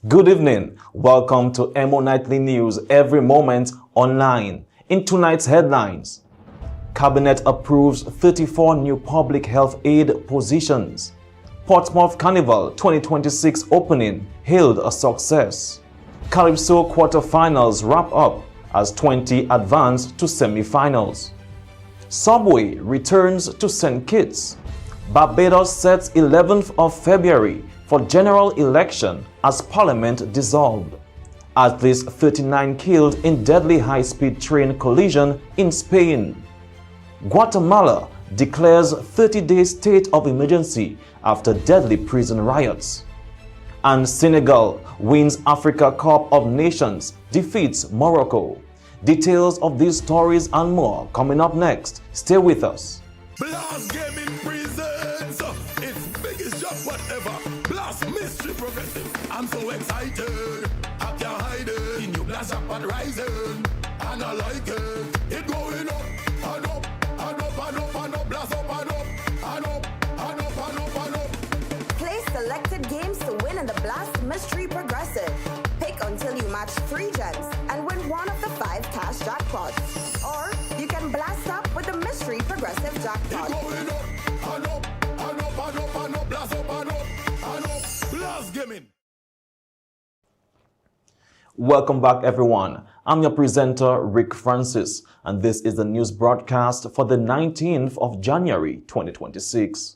Good evening. Welcome to EmoNews every moment online. In tonight's headlines, Cabinet approves 34 new public health aid positions. Portsmouth Carnival 2026 opening hailed a success. Calypso quarterfinals wrap up as 20 advance to semi-finals. Subway returns to St. Kitts. Barbados sets 11th of February for general election as Parliament dissolved. At least 39 killed in deadly high-speed train collision in Spain. Guatemala declares 30-day state of emergency after deadly prison riots. And Senegal wins Africa Cup of Nations, defeats Morocco. Details of these stories and more coming up next. Stay with us. Blast game in presence. It's biggest job whatever. Blast mystery progressive. I'm so excited. I can't hide it. In you blast up and rising. And I like it. It going up and up and up and up and up. Blast up and up and up and up and up and up. Play selected games to win in the Blast Mystery Progressive. Pick until you match 3 gems and win one of the 5 cash jackpots. Or you can blast up with the Mystery Progressive Jackpot. It going up and up and up and up and up. Blast up and up and up. Blast gaming. Welcome back, everyone. I'm your presenter, Rick Francis, and this is the news broadcast for the 19th of January, 2026.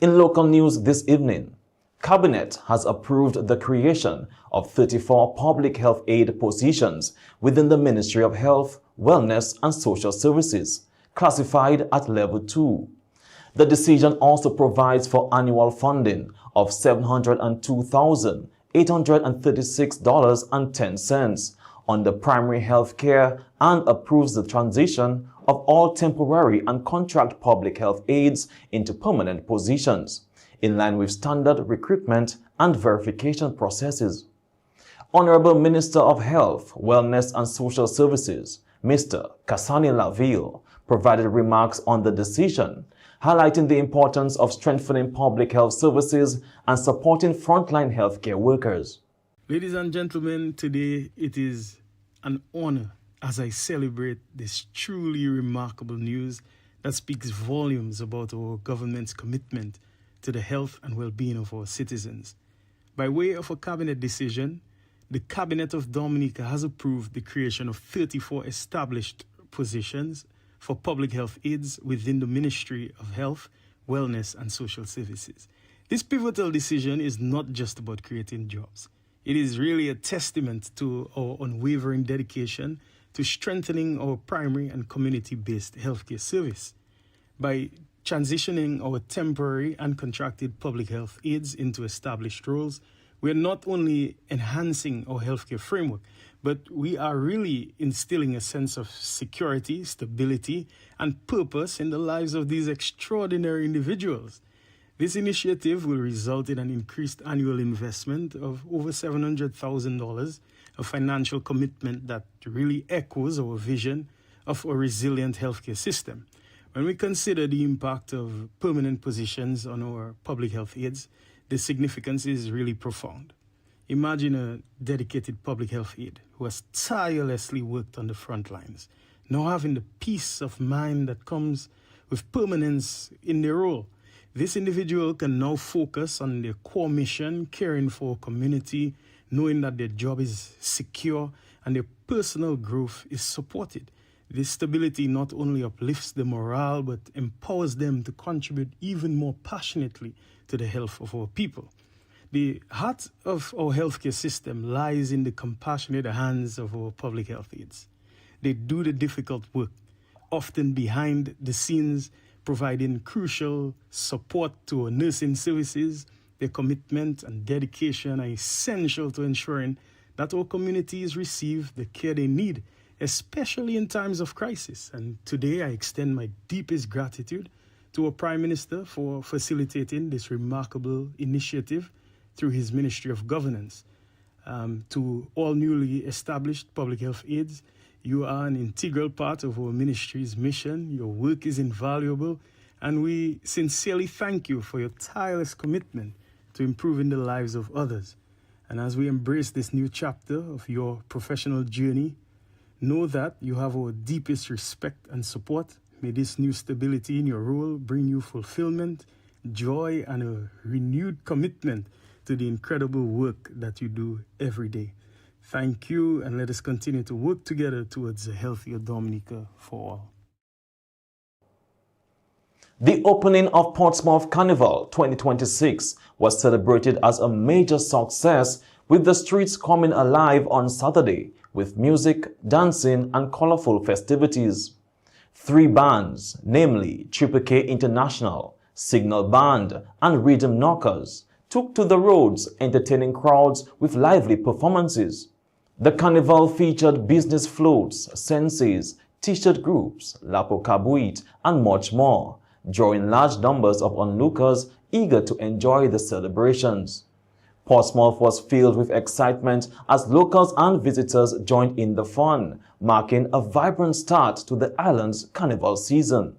In local news this evening, Cabinet has approved the creation of 34 public health aid positions within the Ministry of Health, Wellness and Social Services, classified at Level 2. The decision also provides for annual funding of $702,836.10 under primary health care and approves the transition of all temporary and contract public health aides into permanent positions, in line with standard recruitment and verification processes. Honorable Minister of Health, Wellness and Social Services, Mr. Kasani Laville, provided remarks on the decision, highlighting the importance of strengthening public health services and supporting frontline healthcare workers. Ladies and gentlemen, today it is an honor as I celebrate this truly remarkable news that speaks volumes about our government's commitment to the health and well-being of our citizens. By way of a cabinet decision, the Cabinet of Dominica has approved the creation of 34 established positions for public health aides within the Ministry of Health, Wellness and Social Services. This pivotal decision is not just about creating jobs. It is really a testament to our unwavering dedication to strengthening our primary and community-based healthcare service. By transitioning our temporary and contracted public health aides into established roles, we are not only enhancing our healthcare framework, but we are really instilling a sense of security, stability, and purpose in the lives of these extraordinary individuals. This initiative will result in an increased annual investment of over $700,000, a financial commitment that really echoes our vision of a resilient healthcare system. When we consider the impact of permanent positions on our public health aides, the significance is really profound. Imagine a dedicated public health aide who has tirelessly worked on the front lines, now having the peace of mind that comes with permanence in their role. This individual can now focus on their core mission, caring for a community, knowing that their job is secure and their personal growth is supported. This stability not only uplifts the morale, but empowers them to contribute even more passionately to the health of our people. The heart of our healthcare system lies in the compassionate hands of our public health aides. They do the difficult work, often behind the scenes, providing crucial support to our nursing services. Their commitment and dedication are essential to ensuring that our communities receive the care they need, especially in times of crisis. And today I extend my deepest gratitude to our Prime Minister for facilitating this remarkable initiative through his Ministry of Governance. To all newly established public health aides, you are an integral part of our ministry's mission. Your work is invaluable, and we sincerely thank you for your tireless commitment to improving the lives of others. And as we embrace this new chapter of your professional journey, know that you have our deepest respect and support. May this new stability in your role bring you fulfillment, joy, and a renewed commitment to the incredible work that you do every day. Thank you, and let us continue to work together towards a healthier Dominica for all. The opening of Portsmouth Carnival 2026 was celebrated as a major success, with the streets coming alive on Saturday with music, dancing, and colorful festivities. 3 bands, namely Triple K International, Signal Band, and Rhythm Knockers, took to the roads, entertaining crowds with lively performances. The carnival featured business floats, senseis, t-shirt groups, Lapo Kabuit, and much more, drawing large numbers of onlookers eager to enjoy the celebrations. Portsmouth was filled with excitement as locals and visitors joined in the fun, marking a vibrant start to the island's carnival season.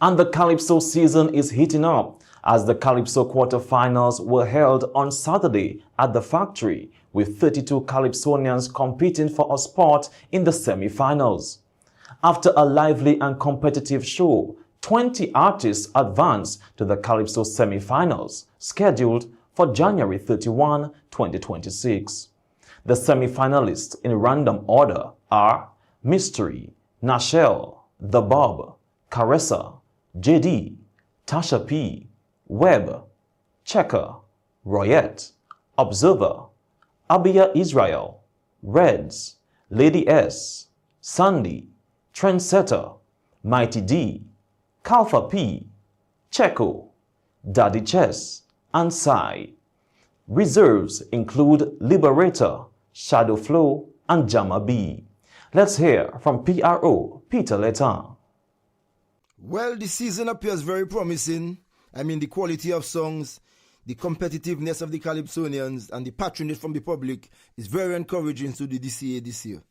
And the Calypso season is heating up as the Calypso quarterfinals were held on Saturday at the factory, with 32 Calypsonians competing for a spot in the semi-finals. After a lively and competitive show, 20 artists advanced to the Calypso semi-finals, scheduled for January 31, 2026. The semi-finalists in random order are Mystery, Nashelle, The Bob, Caressa, JD, Tasha P, Webb, Checker, Royette, Observer, Abia Israel, Reds, Lady S, Sandy, Trendsetter, Mighty D, Kalfa P, Checo, Daddy Chess, and Sai. Reserves include Liberator, Shadow Flow, and Jama B. Let's hear from PRO Peter Letan. Well, the season appears very promising. I mean, the quality of songs, the competitiveness of the Calypsonians, and the patronage from the public is very encouraging to the DCA this year.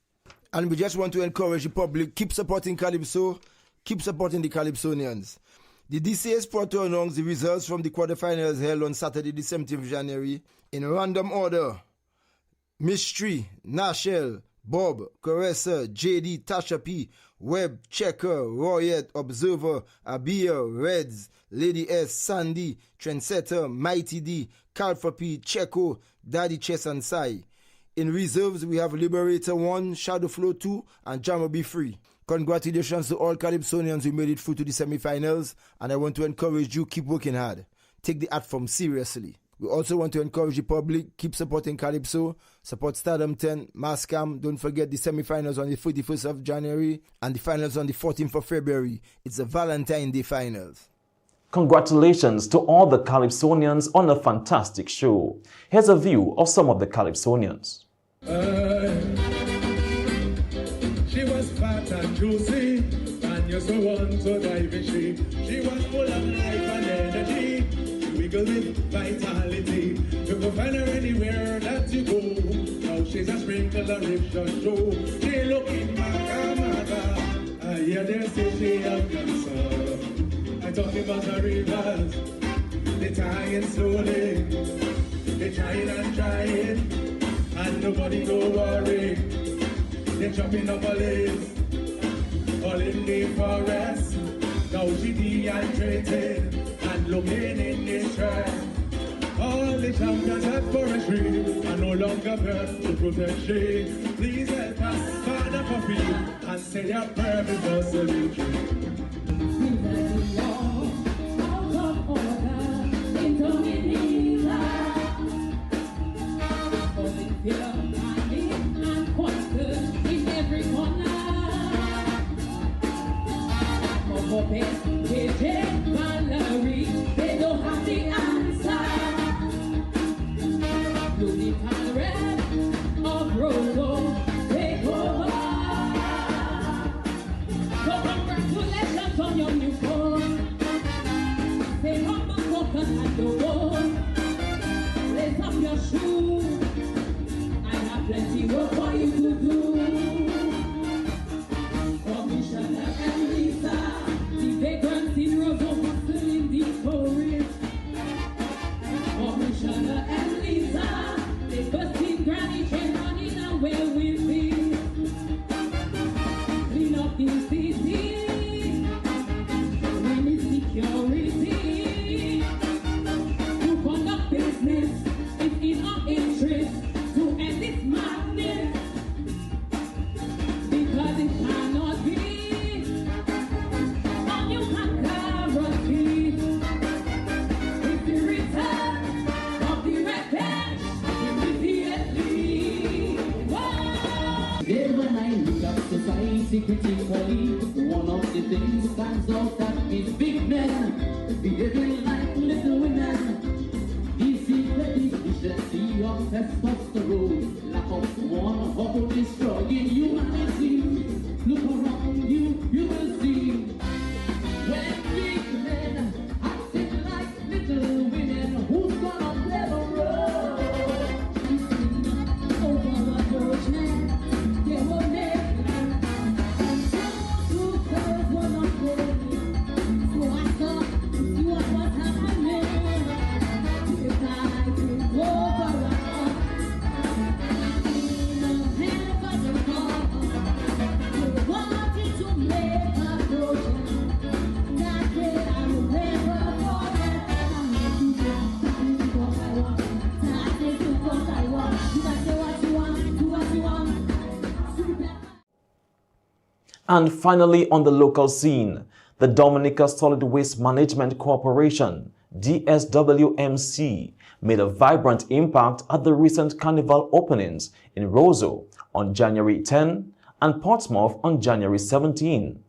And we just want to encourage the public, keep supporting Calypso, keep supporting the Calypsonians. The DCA is proud to announce the results from the quarterfinals held on Saturday, the 17th of January. In random order, Mystery, Nashelle, Bob, Caressa, JD, Tasha P, Webb, Checker, Royette, Observer, Abia, Reds, Lady S, Sandy, Trendsetter, Mighty D, Kalfa P, Checo, Daddy Chess, and Sai. In reserves, we have Liberator 1, Shadow Flow 2, and Jama Be Free. Congratulations to all Calypsonians who made it through to the semi-finals, and I want to encourage you, keep working hard. Take the art form seriously. We also want to encourage the public, keep supporting Calypso, support Stardom 10, Mascam. Don't forget the semi-finals on the 31st of January and the finals on the 14th of February. It's the Valentine's Day finals. Congratulations to all the Calypsonians on a fantastic show. Here's a view of some of the Calypsonians. She was fat and juicy, and used to want to dive in she. She was full of life and energy, she wiggled with vitality. You can find her anywhere that you go. Now she's a sprinkle of rich and show. She looking maga. I hear they say she have cancer. I talk about the rivers, they tying slowly, they trying and trying, and nobody don't worry. They're chopping up a list, all in the forest. Now she dehydrated and looking in distress. All the champions at forestry are no longer birth to protect shade. Please help us find a puppy and say a prayer before cemetery. They don't have the answer. Blue red of Rolo, take over. So congratulations on your new phone. Say humble focus at the wall. Lace up your shoes. I have plenty work for you to do. Commissioner and Lisa, the vagrants in Rosa still in the forest. Commissioner and Lisa, they busting granny chain running away with me. Clean up the city, we need security. To conduct business, it's in our interest to end this madness. Because it cannot be. All you can guarantee is the return of the revenge immediately. Then when I look at society critically, one of the things stands out that is big men behaving like little women. This is the deficiency of testosterone, lack of one of destroying humanity. Look around you, you will see. When big men acting like little women, who's gonna play the role? Over-approachment, they will make who says we're not ready. So I thought, see what was happening. If I could over-approach, no hands on the ball. You wanted to make a project. That day I will never forget. I'm making sure that is what I want. That is what I want. You can say what you want, do what you want. Super. And finally, on the local scene, the Dominica Solid Waste Management Corporation, DSWMC, made a vibrant impact at the recent carnival openings in Roseau on January 10 and Portsmouth on January 17.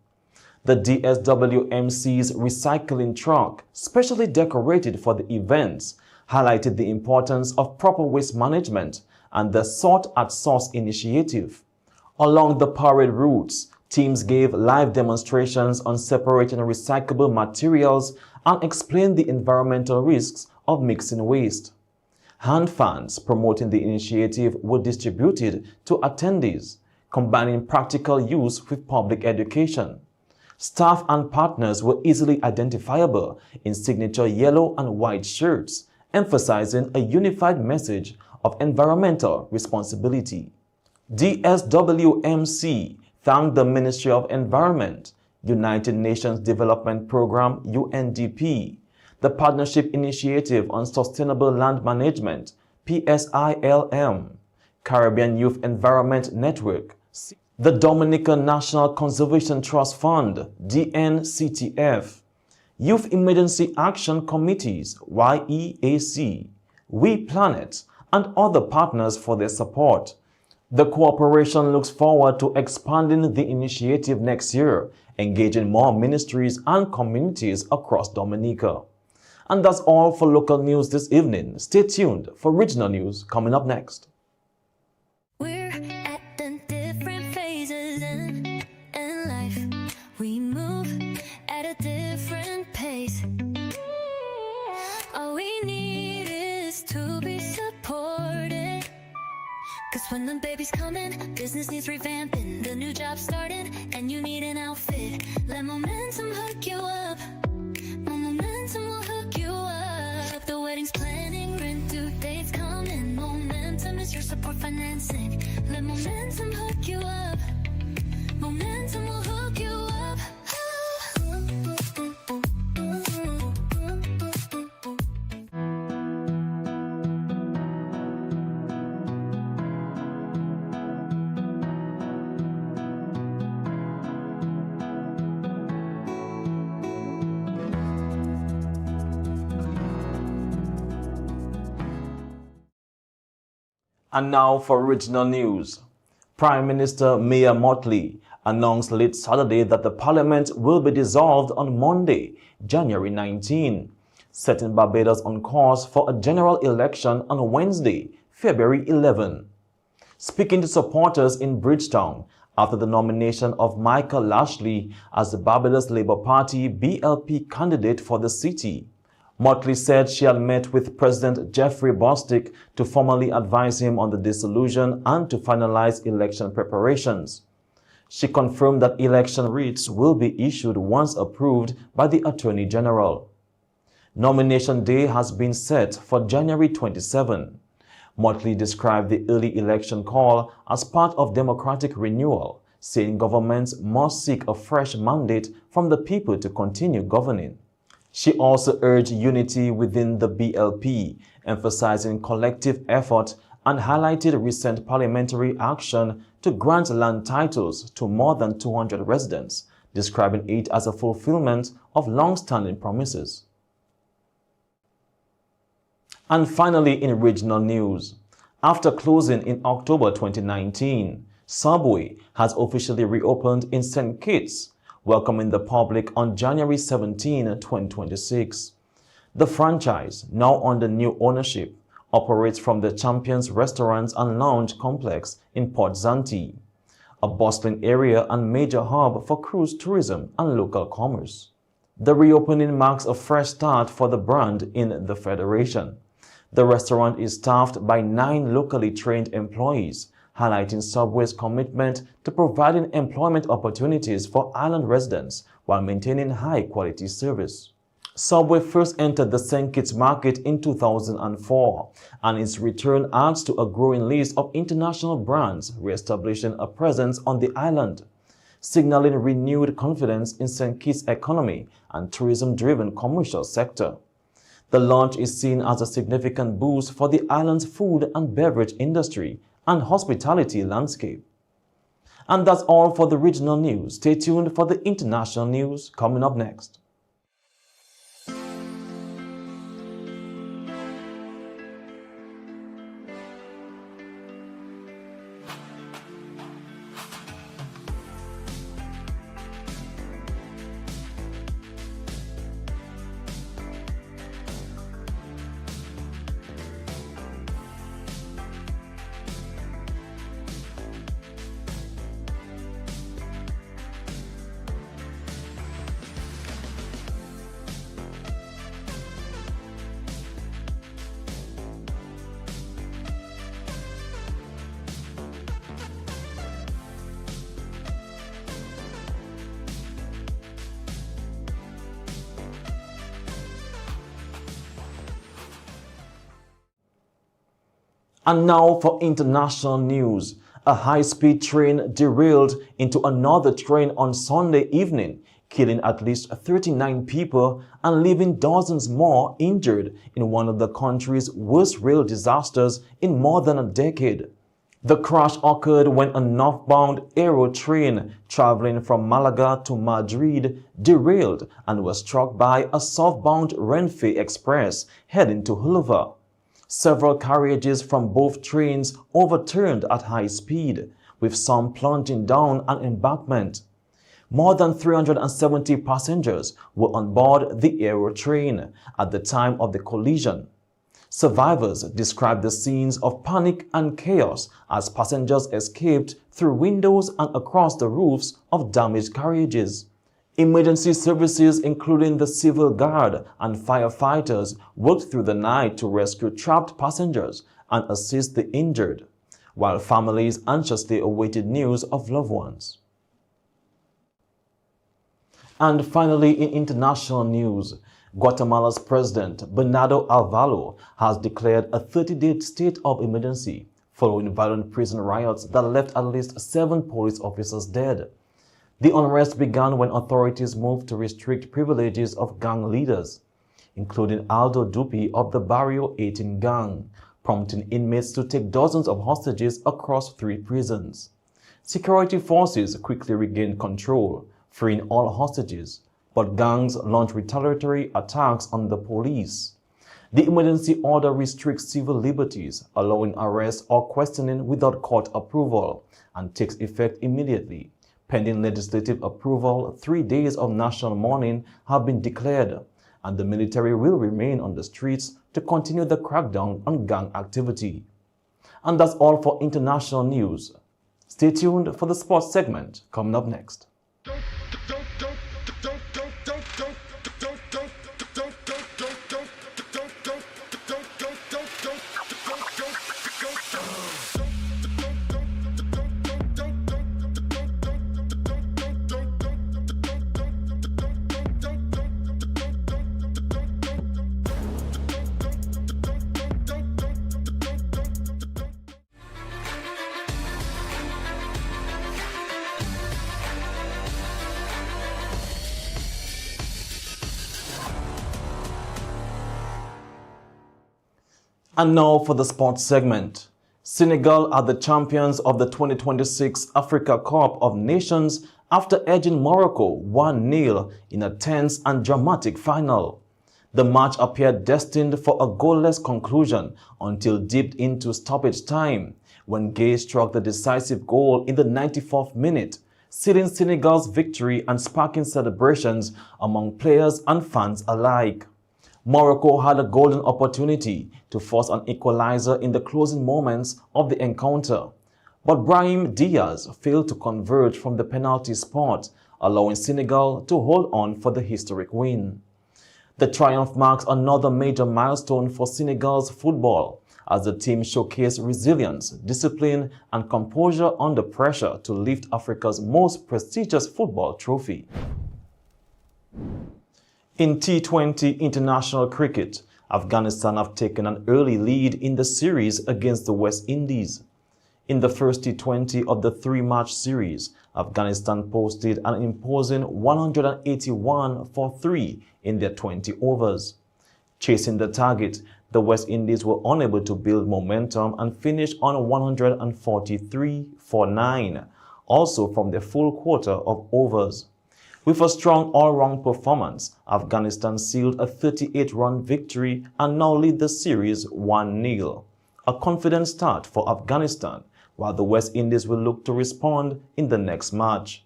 The DSWMC's recycling truck, specially decorated for the events, highlighted the importance of proper waste management and the Sort at Source initiative. Along the parade routes, teams gave live demonstrations on separating recyclable materials and explained the environmental risks of mixing waste. Hand fans promoting the initiative were distributed to attendees, combining practical use with public education. Staff and partners were easily identifiable in signature yellow and white shirts, emphasizing a unified message of environmental responsibility. DSWMC thanked the Ministry of Environment, United Nations Development Programme UNDP, the Partnership Initiative on Sustainable Land Management PSILM, Caribbean Youth Environment Network, the Dominican National Conservation Trust Fund DNCTF, Youth Emergency Action Committees YEAC, We Planet, and other partners for their support. The cooperation looks forward to expanding the initiative next year, engaging more ministries and communities across Dominica. And that's all for local news this evening. Stay tuned for regional news coming up next. We're at the different phases in life. We move at a different pace. All we need is to be supported. Cause when the baby's coming, business needs revamping, the new job starting, and you need an outfit. Let momentum hook you up. Momentum will hook you up. The wedding's planning, rent due dates coming. Momentum is your support financing. Let momentum hook you up. Momentum will hook you up. And now for regional news. Prime Minister Mia Mottley announced late Saturday that the Parliament will be dissolved on Monday, January 19, setting Barbados on course for a general election on Wednesday, February 11. Speaking to supporters in Bridgetown after the nomination of Michael Lashley as the Barbados Labour Party BLP candidate for the city, Mottley said she had met with President Jeffrey Bostic to formally advise him on the dissolution and to finalize election preparations. She confirmed that election writs will be issued once approved by the Attorney General. Nomination day has been set for January 27. Mottley described the early election call as part of democratic renewal, saying governments must seek a fresh mandate from the people to continue governing. She also urged unity within the BLP, emphasizing collective effort, and highlighted recent parliamentary action to grant land titles to more than 200 residents, describing it as a fulfillment of long-standing promises. And finally, in regional news, after closing in October 2019, Subway has officially reopened in St. Kitts, welcoming the public on January 17, 2026. The franchise, now under new ownership, operates from the Champions Restaurants and Lounge Complex in Port Zanti, a bustling area and major hub for cruise tourism and local commerce. The reopening marks a fresh start for the brand in the Federation. The restaurant is staffed by 9 locally trained employees, highlighting Subway's commitment to providing employment opportunities for island residents while maintaining high-quality service. Subway first entered the St. Kitts market in 2004, and its return adds to a growing list of international brands re-establishing a presence on the island, signaling renewed confidence in St. Kitts' economy and tourism-driven commercial sector. The launch is seen as a significant boost for the island's food and beverage industry and hospitality landscape. And that's all for the regional news. Stay tuned for the international news coming up next. And now for international news. A high-speed train derailed into another train on Sunday evening, killing at least 39 people and leaving dozens more injured in one of the country's worst rail disasters in more than a decade. The crash occurred when a northbound Aero train traveling from Malaga to Madrid derailed and was struck by a southbound Renfe Express heading to Huelva. Several carriages from both trains overturned at high speed, with some plunging down an embankment. More than 370 passengers were on board the aero train at the time of the collision. Survivors described the scenes of panic and chaos as passengers escaped through windows and across the roofs of damaged carriages. Emergency services, including the Civil Guard and firefighters, worked through the night to rescue trapped passengers and assist the injured, while families anxiously awaited news of loved ones. And finally, in international news, Guatemala's President Bernardo Alvaro has declared a 30-day state of emergency following violent prison riots that left at least 7 police officers dead. The unrest began when authorities moved to restrict privileges of gang leaders, including Aldo Dupi of the Barrio 18 gang, prompting inmates to take dozens of hostages across 3 prisons. Security forces quickly regained control, freeing all hostages, but gangs launched retaliatory attacks on the police. The emergency order restricts civil liberties, allowing arrest or questioning without court approval, and takes effect immediately. Pending legislative approval, 3 days of national mourning have been declared, and the military will remain on the streets to continue the crackdown on gang activity. And that's all for international news. Stay tuned for the sports segment coming up next. And now for the sports segment. Senegal are the champions of the 2026 Africa Cup of Nations after edging Morocco 1-0 in a tense and dramatic final. The match appeared destined for a goalless conclusion until deep into stoppage time, when Gueye struck the decisive goal in the 94th minute, sealing Senegal's victory and sparking celebrations among players and fans alike. Morocco had a golden opportunity to force an equalizer in the closing moments of the encounter, but Brahim Diaz failed to converge from the penalty spot, allowing Senegal to hold on for the historic win. The triumph marks another major milestone for Senegal's football, as the team showcased resilience, discipline, and composure under pressure to lift Africa's most prestigious football trophy. In T20 international cricket, Afghanistan have taken an early lead in the series against the West Indies. In the first T20 of the 3-match series, Afghanistan posted an imposing 181 for 3 in their 20 overs. Chasing the target, the West Indies were unable to build momentum and finished on 143 for 9, also from their full quarter of overs. With a strong all-round performance, Afghanistan sealed a 38-run victory and now lead the series 1-0. A confident start for Afghanistan, while the West Indies will look to respond in the next match.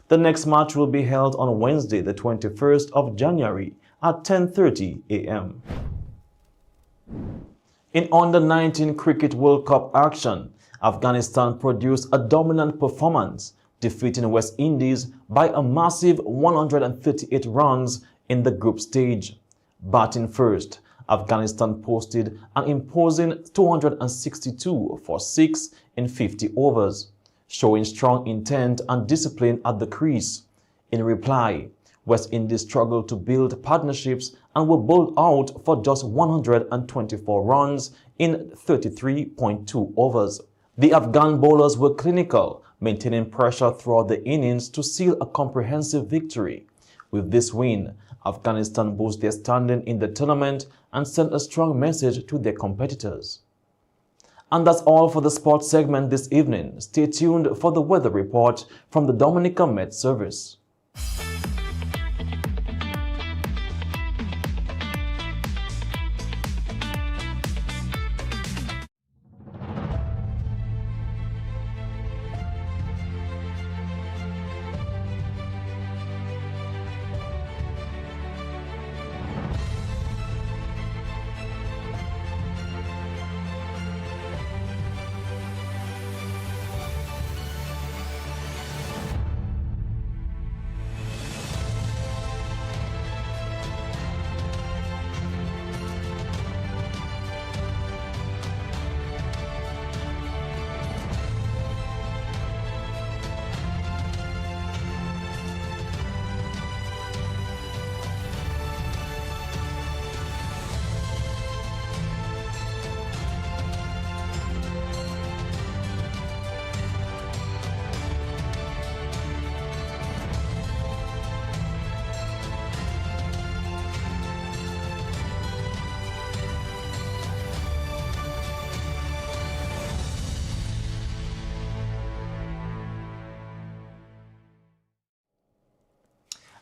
The next match will be held on Wednesday, the 21st of January at 10:30 a.m. In Under-19 Cricket World Cup action, Afghanistan produced a dominant performance, defeating West Indies by a massive 138 runs in the group stage. Batting first, Afghanistan posted an imposing 262 for 6 in 50 overs, showing strong intent and discipline at the crease. In reply, West Indies struggled to build partnerships and were bowled out for just 124 runs in 33.2 overs. The Afghan bowlers were clinical, maintaining pressure throughout the innings to seal a comprehensive victory. With this win, Afghanistan boosts their standing in the tournament and sent a strong message to their competitors. And that's all for the sports segment this evening. Stay tuned for the weather report from the Dominica Met Service.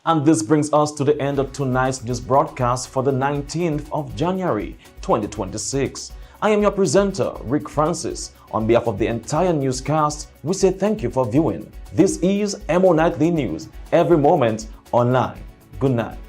And this brings us to the end of tonight's news broadcast for the 19th of January, 2026. I am your presenter, Rick Francis. On behalf of the entire newscast, we say thank you for viewing. This is Emo Nightly News, every moment online. Good night.